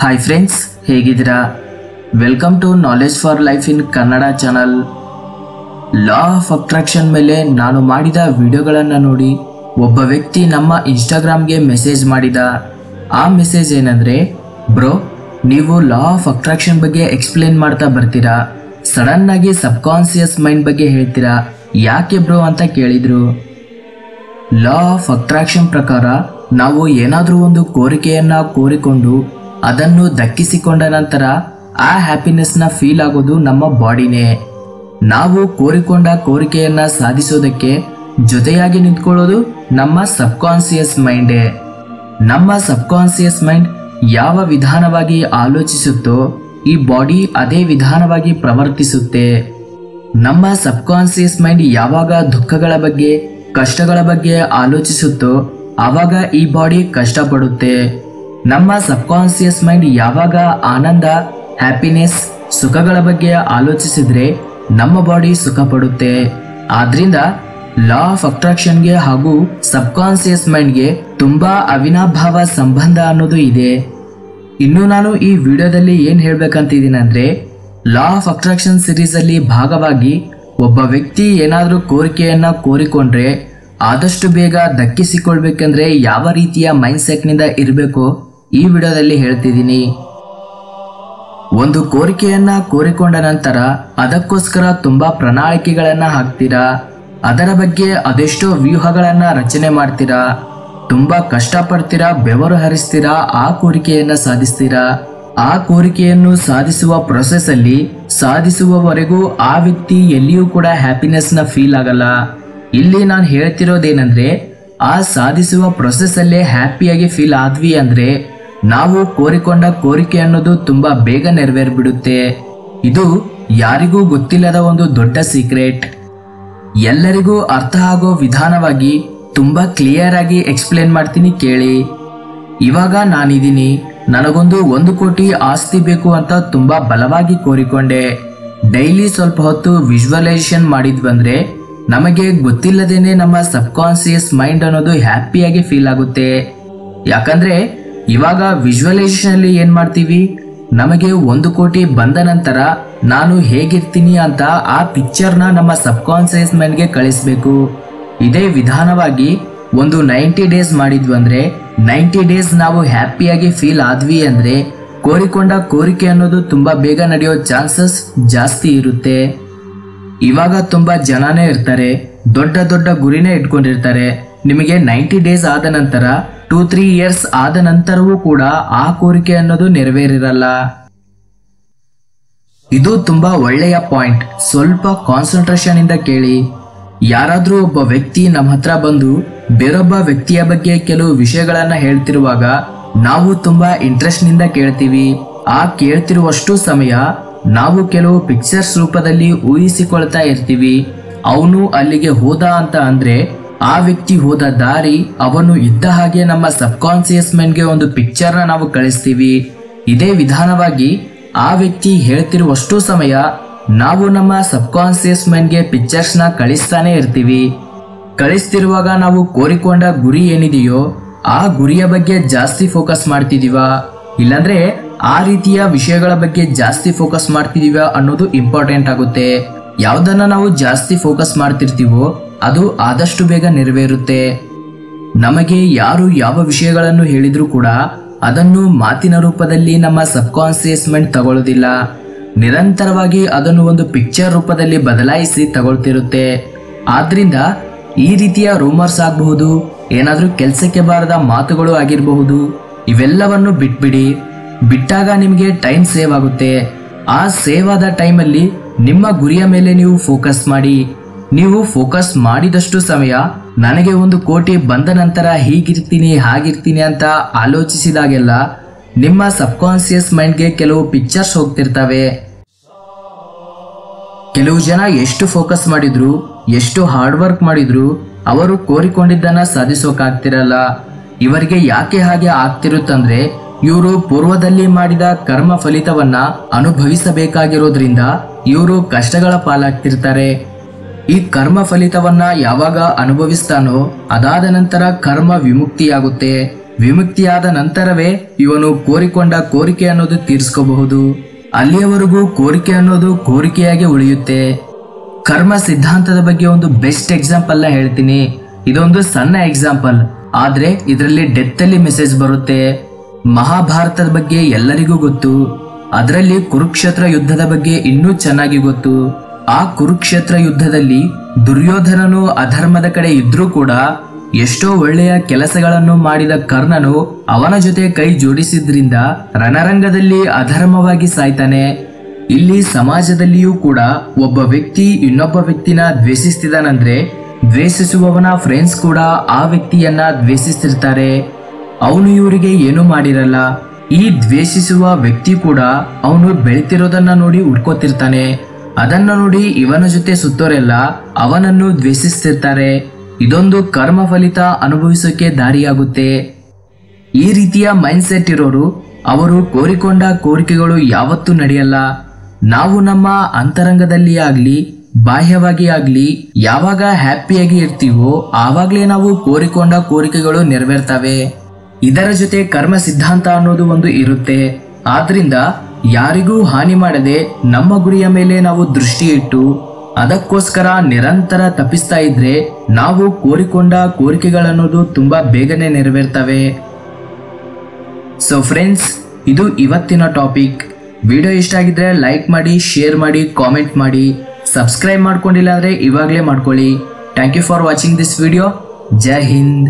Hi friends, ಹೇಗಿದ್ದೀರಾ? Welcome to knowledge for life in Kannada channel. Law of attraction ಮೇಲೆ ನಾನು ಮಾಡಿದ ವಿಡಿಯೋಗಳನ್ನು ನೋಡಿ ಒಬ್ಬ ವ್ಯಕ್ತಿ ನಮ್ಮ ಇನ್ಸ್ಟಾಗ್ರಾಮ್ಗೆ ಮೆಸೇಜ್ ಮಾಡಿದ. ಆ ಮೆಸೇಜ್ ಏನಂದರೆ, ಬ್ರೋ ನೀವು ಲಾ ಆಫ್ ಅಟ್ರಾಕ್ಷನ್ ಬಗ್ಗೆ ಎಕ್ಸ್ಪ್ಲೇನ್ ಮಾಡ್ತಾ ಬರ್ತೀರಾ, ಸಡನ್ ಆಗಿ ಸಬ್ಕಾನ್ಸಿಯಸ್ ಮೈಂಡ್ ಬಗ್ಗೆ ಹೇಳ್ತೀರಾ, ಯಾಕೆ ಬ್ರೋ ಅಂತ ಕೇಳಿದ್ರು. ಲಾ ಆಫ್ ಅಟ್ರಾಕ್ಷನ್ ಪ್ರಕಾರ ನಾವು ಏನಾದರೂ ಒಂದು ಕೋರಿಕೆಯನ್ನು ಕೋರಿಕೊಂಡು ಅದನ್ನು ದಕ್ಕಿಸಿಕೊಂಡ ನಂತರ ಆ ಹ್ಯಾಪಿನೆಸ್ನ ಫೀಲ್ ಆಗೋದು ನಮ್ಮ ಬಾಡಿನೇ. ನಾವು ಕೋರಿಕೊಂಡ ಕೋರಿಕೆಯನ್ನು ಸಾಧಿಸೋದಕ್ಕೆ ಜೊತೆಯಾಗಿ ನಿಂತ್ಕೊಳ್ಳೋದು ನಮ್ಮ ಸಬ್ಕಾನ್ಸಿಯಸ್ ಮೈಂಡೇ. ನಮ್ಮ ಸಬ್ಕಾನ್ಸಿಯಸ್ ಮೈಂಡ್ ಯಾವ ವಿಧಾನವಾಗಿ ಆಲೋಚಿಸುತ್ತೋ ಈ ಬಾಡಿ ಅದೇ ವಿಧಾನವಾಗಿ ಪ್ರವರ್ತಿಸುತ್ತೆ. ನಮ್ಮ ಸಬ್ಕಾನ್ಸಿಯಸ್ ಮೈಂಡ್ ಯಾವಾಗ ದುಃಖಗಳ ಬಗ್ಗೆ, ಕಷ್ಟಗಳ ಬಗ್ಗೆ ಆಲೋಚಿಸುತ್ತೋ ಆವಾಗ ಈ ಬಾಡಿ ಕಷ್ಟಪಡುತ್ತೆ. ನಮ್ಮ ಸಬ್ಕಾನ್ಸಿಯಸ್ ಮೈಂಡ್ ಯಾವಾಗ ಆನಂದ, ಹ್ಯಾಪಿನೆಸ್, ಸುಖಗಳ ಬಗ್ಗೆ ಆಲೋಚಿಸಿದ್ರೆ ನಮ್ಮ ಬಾಡಿ ಸುಖ ಪಡುತ್ತೆ. ಆದ್ರಿಂದ ಲಾ ಆಫ್ ಅಟ್ರಾಕ್ಷನ್ಗೆ ಹಾಗೂ ಸಬ್ಕಾನ್ಸಿಯಸ್ ಮೈಂಡ್ಗೆ ತುಂಬಾ ಅವಿನಾಭಾವ ಸಂಬಂಧ ಅನ್ನೋದು ಇದೆ. ಇನ್ನು ನಾನು ಈ ವಿಡಿಯೋದಲ್ಲಿ ಏನ್ ಹೇಳ್ಬೇಕಂತಿದ್ದೀನಿ ಅಂದ್ರೆ, ಲಾ ಆಫ್ ಅಟ್ರಾಕ್ಷನ್ ಸಿರೀಸ್ ಅಲ್ಲಿ ಭಾಗವಾಗಿ ಒಬ್ಬ ವ್ಯಕ್ತಿ ಏನಾದ್ರೂ ಕೋರಿಕೆಯನ್ನ ಕೋರಿಕೊಂಡ್ರೆ ಆದಷ್ಟು ಬೇಗ ದಕ್ಕಿಸಿಕೊಳ್ಬೇಕಂದ್ರೆ ಯಾವ ರೀತಿಯ ಮೈಂಡ್ ಸೆಟ್ ನಿಂದ ಇರಬೇಕು ಈ ವಿಡಿಯೋದಲ್ಲಿ ಹೇಳ್ತಿದ್ದೀನಿ. ಒಂದು ಕೋರಿಕೆಯನ್ನ ಕೋರಿಕೊಂಡ ನಂತರ ಅದಕ್ಕೋಸ್ಕರ ತುಂಬಾ ಪ್ರಣಾಳಿಕೆಗಳನ್ನ ಹಾಕ್ತೀರಾ, ಅದರ ಬಗ್ಗೆ ಅದೆಷ್ಟೋ ವ್ಯೂಹಗಳನ್ನ ರಚನೆ ಮಾಡ್ತೀರಾ, ತುಂಬಾ ಕಷ್ಟ ಪಡ್ತೀರಾ, ಬೆವರು ಹರಿಸ್ತೀರಾ, ಆ ಕೋರಿಕೆಯನ್ನ ಸಾಧಿಸ್ತೀರಾ. ಆ ಕೋರಿಕೆಯನ್ನು ಸಾಧಿಸುವ ಪ್ರೊಸೆಸ್ ಅಲ್ಲಿ ಸಾಧಿಸುವವರೆಗೂ ಆ ವ್ಯಕ್ತಿ ಎಲ್ಲಿಯೂ ಕೂಡ ಹ್ಯಾಪಿನೆಸ್ ನ ಫೀಲ್ ಆಗಲ್ಲ. ಇಲ್ಲಿ ನಾನು ಹೇಳ್ತಿರೋದೇನಂದ್ರೆ, ಆ ಸಾಧಿಸುವ ಪ್ರೊಸೆಸ್ ಅಲ್ಲೇ ಹ್ಯಾಪಿಯಾಗಿ ಫೀಲ್ ಆದ್ವಿ ಅಂದ್ರೆ ನಾವು ಕೋರಿಕೊಂಡ ಕೋರಿಕೆ ಅನ್ನೋದು ತುಂಬಾ ಬೇಗ ನೆರವೇರ್ಬಿಡುತ್ತೆ. ಇದು ಯಾರಿಗೂ ಗೊತ್ತಿಲ್ಲದ ಒಂದು ದೊಡ್ಡ ಸೀಕ್ರೆಟ್. ಎಲ್ಲರಿಗೂ ಅರ್ಥ ಆಗೋ ವಿಧಾನವಾಗಿ ತುಂಬಾ ಕ್ಲಿಯರ್ ಆಗಿ ಎಕ್ಸ್ಪ್ಲೇನ್ ಮಾಡ್ತೀನಿ ಕೇಳಿ. ಇವಾಗ ನಾನಿದ್ದೀನಿ, ನನಗೊಂದು 1 ಕೋಟಿ ಆಸ್ತಿ ಬೇಕು ಅಂತ ತುಂಬಾ ಬಲವಾಗಿ ಕೋರಿಕೊಂಡೆ. ಡೈಲಿ ಸ್ವಲ್ಪ ಹೊತ್ತು ವಿಜುವಲೈಸೇಷನ್ ಮಾಡಿದ್ವಂದ್ರೆ ನಮಗೆ ಗೊತ್ತಿಲ್ಲದೇನೆ ನಮ್ಮ ಸಬ್ಕಾನ್ಸಿಯಸ್ ಮೈಂಡ್ ಅನ್ನೋದು ಹ್ಯಾಪಿಯಾಗಿ ಫೀಲ್ ಆಗುತ್ತೆ. ಯಾಕಂದ್ರೆ ಇವಾಗ ವಿಜುವಲೈಸೇಷನ್ ಅಲ್ಲಿ ಏನ್ ಮಾಡ್ತೀವಿ, ನಮಗೆ 1 ಕೋಟಿ ಬಂದ ನಂತರ ನಾನು ಹೇಗಿರ್ತೀನಿ ಅಂತ ಆ ಪಿಕ್ಚರ್ನ ನಮ್ಮ ಸಬ್ಕಾನ್ಸಿಯಸ್ ಮೈಂಡ್ಗೆ ಕಳಿಸ್ಬೇಕು. ಇದೇ ವಿಧಾನವಾಗಿ ಒಂದು 90 ಡೇಸ್ ಮಾಡಿದ್ವಂದ್ರೆ 90 ಡೇಸ್ ನಾವು ಹ್ಯಾಪಿಯಾಗಿ ಫೀಲ್ ಆದ್ವಿ ಅಂದ್ರೆ ಕೋರಿಕೊಂಡ ಕೋರಿಕೆ ಅನ್ನೋದು ತುಂಬಾ ಬೇಗ ನಡೆಯೋ ಚಾನ್ಸಸ್ ಜಾಸ್ತಿ ಇರುತ್ತೆ. ಇವಾಗ ತುಂಬಾ ಜನನೇ ಇರ್ತಾರೆ, ದೊಡ್ಡ ದೊಡ್ಡ ಗುರಿನೇ ಇಟ್ಕೊಂಡಿರ್ತಾರೆ. ನಿಮಗೆ 90 ಡೇಸ್ ಆದ ನಂತರ 2-3 ಇಯರ್ಸ್ ಆದ ನಂತರವೂ ಕೂಡ ಆ ಕೋರಿಕೆ ಅನ್ನೋದು ನೆರವೇರಿರಲ್ಲ. ಇದು ತುಂಬಾ ಒಳ್ಳೆಯ ಪಾಯಿಂಟ್, ಸ್ವಲ್ಪ ಕಾನ್ಸಂಟ್ರೇಷನ್ ಇಂದ ಕೇಳಿ. ಯಾರಾದ್ರೂ ಒಬ್ಬ ವ್ಯಕ್ತಿ ನಮ್ಮ ಹತ್ರ ಬಂದು ಬೇರೊಬ್ಬ ವ್ಯಕ್ತಿಯ ಬಗ್ಗೆ ಕೆಲವು ವಿಷಯಗಳನ್ನ ಹೇಳ್ತಿರುವಾಗ ನಾವು ತುಂಬಾ ಇಂಟ್ರೆಸ್ಟ್ ನಿಂದ ಕೇಳ್ತೀವಿ. ಆ ಕೇಳ್ತಿರುವಷ್ಟು ಸಮಯ ನಾವು ಕೆಲವು ಪಿಕ್ಚರ್ಸ್ ರೂಪದಲ್ಲಿ ಊಹಿಸಿಕೊಳ್ತಾ ಇರ್ತೀವಿ. ಅವನು ಅಲ್ಲಿಗೆ ಹೋದ ಅಂತ ಅಂದ್ರೆ ಆ ವ್ಯಕ್ತಿ ಹೋದ ದಾರಿ, ಅವನು ಇದ್ದ ಹಾಗೆ ನಮ್ಮ ಸಬ್ಕಾನ್ಸಿಯಸ್ ಮೈಂಡ್ಗೆ ಒಂದು ಪಿಕ್ಚರ್ನ ನಾವು ಕಳಿಸ್ತೀವಿ. ಇದೇ ವಿಧಾನವಾಗಿ ಆ ವ್ಯಕ್ತಿ ಹೇಳ್ತಿರುವಷ್ಟು ಸಮಯ ನಾವು ನಮ್ಮ ಸಬ್ಕಾನ್ಸಿಯಸ್ ಮೈಂಡ್ಗೆ ಪಿಕ್ಚರ್ಸ್ ನ ಕಳಿಸ್ತಾನೆ ಇರ್ತೀವಿ. ಕಳಿಸ್ತಿರುವಾಗ ನಾವು ಕೋರಿಕೊಂಡ ಗುರಿ ಏನಿದೆಯೋ ಆ ಗುರಿಯ ಬಗ್ಗೆ ಜಾಸ್ತಿ ಫೋಕಸ್ ಮಾಡ್ತಿದೀವ, ಇಲ್ಲಾಂದ್ರೆ ಆ ರೀತಿಯ ವಿಷಯಗಳ ಬಗ್ಗೆ ಜಾಸ್ತಿ ಫೋಕಸ್ ಮಾಡ್ತಿದೀವ ಅನ್ನೋದು ಇಂಪಾರ್ಟೆಂಟ್ ಆಗುತ್ತೆ. ಯಾವ್ದನ್ನ ನಾವು ಜಾಸ್ತಿ ಫೋಕಸ್ ಮಾಡ್ತಿರ್ತೀವೋ ಅದು ಆದಷ್ಟು ಬೇಗ ನೆರವೇರುತ್ತೆ. ನಮಗೆ ಯಾರು ಯಾವ ವಿಷಯಗಳನ್ನು ಹೇಳಿದ್ರು ಕೂಡ ಅದನ್ನು ಮಾತಿನ ರೂಪದಲ್ಲಿ ನಮ್ಮ ಸಬ್ಕಾನ್ಸಿಯಸ್ ಮೈಂಡ್ ತಗೊಳ್ಳೋದಿಲ್ಲ. ನಿರಂತರವಾಗಿ ಅದನ್ನು ಒಂದು ಪಿಕ್ಚರ್ ರೂಪದಲ್ಲಿ ಬದಲಾಯಿಸಿ ತಗೊಳ್ತಿರುತ್ತೆ. ಆದ್ರಿಂದ ಈ ರೀತಿಯ ರೂಮರ್ಸ್ ಆಗಬಹುದು, ಏನಾದ್ರೂ ಕೆಲಸಕ್ಕೆ ಬಾರದ ಮಾತುಗಳು ಆಗಿರಬಹುದು, ಇವೆಲ್ಲವನ್ನು ಬಿಟ್ಬಿಡಿ. ಬಿಟ್ಟಾಗ ನಿಮಗೆ ಟೈಮ್ ಸೇವ್ ಆಗುತ್ತೆ. ಆ ಸೇವ್ ಆದ ಟೈಮಲ್ಲಿ ನಿಮ್ಮ ಗುರಿಯ ಮೇಲೆ ನೀವು ಫೋಕಸ್ ಮಾಡಿ. ನೀವು ಫೋಕಸ್ ಮಾಡಿದಷ್ಟು ಸಮಯ ನನಗೆ 1 ಕೋಟಿ ಬಂದ ನಂತರ ಹೀಗಿರ್ತೀನಿ ಹಾಗಿರ್ತೀನಿ ಅಂತ ಆಲೋಚಿಸಿದಾಗೆಲ್ಲ ನಿಮ್ಮ ಸಬ್ಕಾನ್ಸಿಯಸ್ ಮೈಂಡ್ಗೆ ಕೆಲವು ಪಿಕ್ಚರ್ಸ್ ಹೋಗ್ತಿರ್ತವೆ. ಕೆಲವು ಜನ ಎಷ್ಟು ಫೋಕಸ್ ಮಾಡಿದ್ರು, ಎಷ್ಟು ಹಾರ್ಡ್ ವರ್ಕ್ ಮಾಡಿದ್ರು ಅವರು ಕೋರಿಕೊಂಡಿದ್ದನ್ನ ಸಾಧಿಸೋಕಾಗ್ತಿರಲ್ಲ. ಇವರಿಗೆ ಯಾಕೆ ಹಾಗೆ ಆಗ್ತಿರುತ್ತಂದ್ರೆ, ಇವರು ಪೂರ್ವದಲ್ಲಿ ಮಾಡಿದ ಕರ್ಮ ಫಲಿತವನ್ನ ಅನುಭವಿಸಬೇಕಾಗಿರೋದ್ರಿಂದ ಇವರು ಕಷ್ಟಗಳ ಪಾಲಾಗ್ತಿರ್ತಾರೆ. ಈ ಕರ್ಮ ಫಲಿತವನ್ನ ಯಾವಾಗ ಅನುಭವಿಸ್ತಾನೋ ಅದಾದ ನಂತರ ಕರ್ಮ ವಿಮುಕ್ತಿಯಾಗುತ್ತೆ. ವಿಮುಕ್ತಿಯಾದ ನಂತರವೇ ಇವನು ಕೋರಿಕೊಂಡ ಕೋರಿಕೆ ಅನ್ನೋದು ತೀರಿಸ್ಕೋಬಹುದು. ಅಲ್ಲಿಯವರೆಗೂ ಕೋರಿಕೆ ಅನ್ನೋದು ಕೋರಿಕೆಯಾಗಿ ಉಳಿಯುತ್ತೆ. ಕರ್ಮ ಸಿದ್ಧಾಂತದ ಬಗ್ಗೆ ಒಂದು ಬೆಸ್ಟ್ ಎಕ್ಸಾಂಪಲ್ ಹೇಳ್ತೀನಿ. ಇದೊಂದು ಸಣ್ಣ ಎಕ್ಸಾಂಪಲ್, ಆದ್ರೆ ಇದರಲ್ಲಿ ಡೆತ್ ಅಲ್ಲಿ ಮೆಸೇಜ್ ಬರುತ್ತೆ. ಮಹಾಭಾರತದ ಬಗ್ಗೆ ಎಲ್ಲರಿಗೂ ಗೊತ್ತು. ಅದರಲ್ಲಿ ಕುರುಕ್ಷೇತ್ರ ಯುದ್ಧದ ಬಗ್ಗೆ ಇನ್ನೂ ಚೆನ್ನಾಗಿ ಗೊತ್ತು. ಆ ಕುರುಕ್ಷೇತ್ರ ಯುದ್ಧದಲ್ಲಿ ದುರ್ಯೋಧನನು ಅಧರ್ಮದ ಕಡೆ ಇದ್ರೂ ಕೂಡ ಎಷ್ಟೋ ಒಳ್ಳೆಯ ಕೆಲಸಗಳನ್ನು ಮಾಡಿದ ಕರ್ಣನು ಅವನ ಜೊತೆ ಕೈ ಜೋಡಿಸಿದ್ರಿಂದ ರಣರಂಗದಲ್ಲಿ ಅಧರ್ಮವಾಗಿ ಸಾಯ್ತಾನೆ. ಇಲ್ಲಿ ಸಮಾಜದಲ್ಲಿಯೂ ಕೂಡ ಒಬ್ಬ ವ್ಯಕ್ತಿ ಇನ್ನೊಬ್ಬ ವ್ಯಕ್ತಿನ ದ್ವೇಷಿಸ್ತಿದಾನಂದ್ರೆ ದ್ವೇಷಿಸುವವನ ಫ್ರೆಂಡ್ಸ್ ಕೂಡ ಆ ವ್ಯಕ್ತಿಯನ್ನ ದ್ವೇಷಿಸ್ತಿರ್ತಾರೆ. ಅವನು ಇವರಿಗೆ ಏನು ಮಾಡಿರಲ್ಲ. ಈ ದ್ವೇಷಿಸುವ ವ್ಯಕ್ತಿ ಕೂಡ ಅವನು ಬೆಳಿತಿರೋದನ್ನ ನೋಡಿ ಉಡ್ಕೋತಿರ್ತಾನೆ. ಅದನ್ನ ನೋಡಿ ಇವನ ಜೊತೆ ಸುತ್ತೋರೆಲ್ಲ ಅವನನ್ನು ದ್ವೇಷಿಸ್ತಿರ್ತಾರೆ. ಇದೊಂದು ಕರ್ಮ ಫಲಿತ ಅನುಭವಿಸೋಕೆ ದಾರಿಯಾಗುತ್ತೆ. ಈ ರೀತಿಯ ಮೈಂಡ್ ಸೆಟ್ ಇರೋರು ಅವರು ಕೋರಿಕೊಂಡ ಕೋರಿಕೆಗಳು ಯಾವತ್ತೂ ನಡೆಯಲ್ಲ. ನಾವು ನಮ್ಮ ಅಂತರಂಗದಲ್ಲಿ ಆಗ್ಲಿ ಬಾಹ್ಯವಾಗಿ ಆಗ್ಲಿ ಯಾವಾಗ ಹ್ಯಾಪಿಯಾಗಿ ಇರ್ತೀವೋ ಆವಾಗ್ಲೇ ನಾವು ಕೋರಿಕೊಂಡ ಕೋರಿಕೆಗಳು ನೆರವೇರ್ತವೆ. ಇದರ ಜೊತೆ ಕರ್ಮ ಸಿದ್ಧಾಂತ ಅನ್ನೋದು ಒಂದು ಇರುತ್ತೆ. ಆದ್ರಿಂದ ಯಾರಿಗೂ ಹಾನಿ ಮಾಡದೆ ನಮ್ಮ ಗುರಿಯ ಮೇಲೆ ನಾವು ದೃಷ್ಟಿ ಇಟ್ಟು ಅದಕ್ಕೋಸ್ಕರ ನಿರಂತರ ತಪ್ಪಿಸ್ತಾ ಇದ್ರೆ ನಾವು ಕೋರಿಕೊಂಡ ಕೋರಿಕೆಗಳನ್ನೋದು ತುಂಬಾ ಬೇಗನೆ ನೆರವೇರ್ತವೆ. ಸೊ ಫ್ರೆಂಡ್ಸ್, ಇದು ಇವತ್ತಿನ ಟಾಪಿಕ್. ವಿಡಿಯೋ ಇಷ್ಟ ಆಗಿದ್ರೆ ಲೈಕ್ ಮಾಡಿ, ಶೇರ್ ಮಾಡಿ, ಕಾಮೆಂಟ್ ಮಾಡಿ. ಸಬ್ಸ್ಕ್ರೈಬ್ ಮಾಡ್ಕೊಂಡಿಲ್ಲ ಅಂದ್ರೆ ಇವಾಗಲೇ ಮಾಡ್ಕೊಳ್ಳಿ. Thank you for watching this video. Jai Hind.